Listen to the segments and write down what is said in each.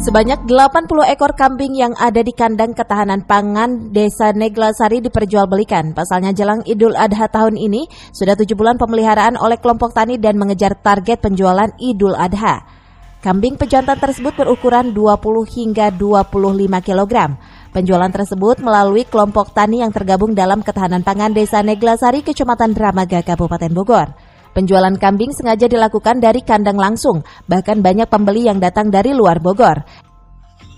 Sebanyak 80 ekor kambing yang ada di kandang ketahanan pangan Desa Neglasari diperjualbelikan. Pasalnya jelang Idul Adha tahun ini, sudah 7 bulan pemeliharaan oleh kelompok tani dan mengejar target penjualan Idul Adha. Kambing pejantan tersebut berukuran 20 hingga 25 kg. Penjualan tersebut melalui kelompok tani yang tergabung dalam ketahanan pangan Desa Neglasari, Kecamatan Dramaga, Kabupaten Bogor. Penjualan kambing sengaja dilakukan dari kandang langsung, bahkan banyak pembeli yang datang dari luar Bogor.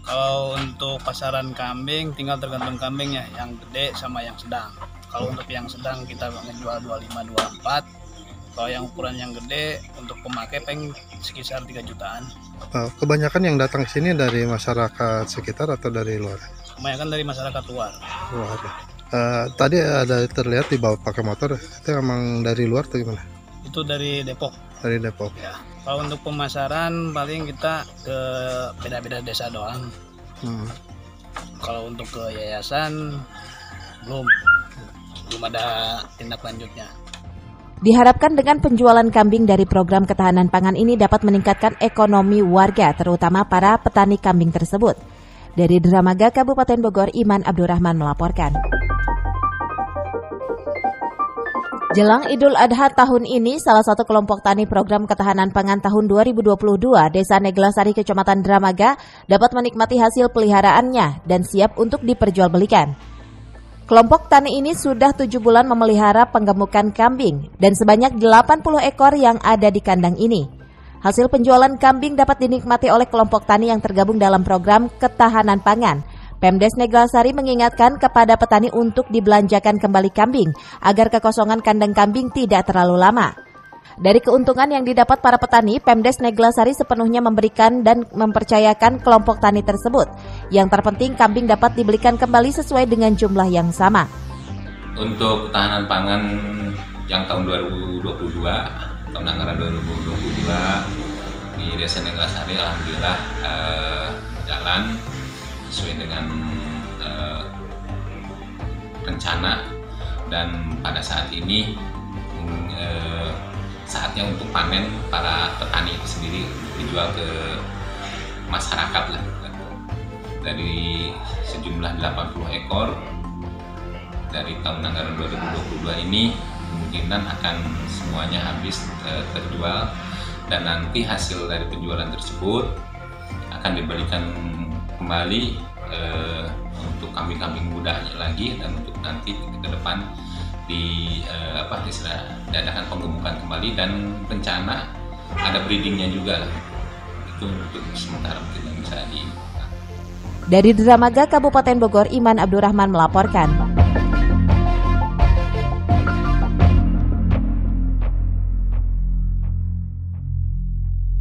Kalau untuk pasaran kambing, tinggal tergantung kambingnya, yang gede sama yang sedang. Kalau untuk yang sedang kita ngejual 25-24, kalau yang ukuran yang gede untuk pemakai paling sekitar 3 jutaan. Kebanyakan yang datang ke sini dari masyarakat sekitar atau dari luar? Kebanyakan dari masyarakat luar. Tadi ada terlihat di bawah pakai motor, itu emang dari luar atau gimana? Itu dari Depok. Dari Depok. Ya. Kalau untuk pemasaran paling kita ke beda-beda desa doang. Kalau untuk ke yayasan belum ada tindak lanjutnya. Diharapkan dengan penjualan kambing dari program ketahanan pangan ini dapat meningkatkan ekonomi warga, terutama para petani kambing tersebut. Dari Dramaga, Kabupaten Bogor, Iman Abdurrahman melaporkan. Jelang Idul Adha tahun ini, salah satu kelompok tani program ketahanan pangan tahun 2022, Desa Neglasari, Kecamatan Dramaga, dapat menikmati hasil peliharaannya dan siap untuk diperjualbelikan. Kelompok tani ini sudah 7 bulan memelihara penggemukan kambing dan sebanyak 80 ekor yang ada di kandang ini. Hasil penjualan kambing dapat dinikmati oleh kelompok tani yang tergabung dalam program ketahanan pangan. Pemdes Neglasari mengingatkan kepada petani untuk dibelanjakan kembali kambing agar kekosongan kandang kambing tidak terlalu lama. Dari keuntungan yang didapat para petani, Pemdes Neglasari sepenuhnya memberikan dan mempercayakan kelompok tani tersebut. Yang terpenting kambing dapat dibelikan kembali sesuai dengan jumlah yang sama. Untuk ketahanan pangan yang tahun 2022, tahun anggaran 2022 di Desa Neglasari alhamdulillah jalan sesuai dengan rencana, dan pada saat ini saatnya untuk panen para petani itu sendiri dijual ke masyarakat lah. Dari sejumlah 80 ekor dari tahun anggaran 2022 ini kemungkinan akan semuanya habis terjual, dan nanti hasil dari penjualan tersebut akan diberikan kembali untuk kambing-kambing mudanya lagi, dan untuk nanti ke depan diadakan penggemukan kembali, dan rencana ada breedingnya juga lah. Itu untuk sementara mungkin yang bisa di. Dari Dramaga, Kabupaten Bogor, Iman Abdurrahman melaporkan.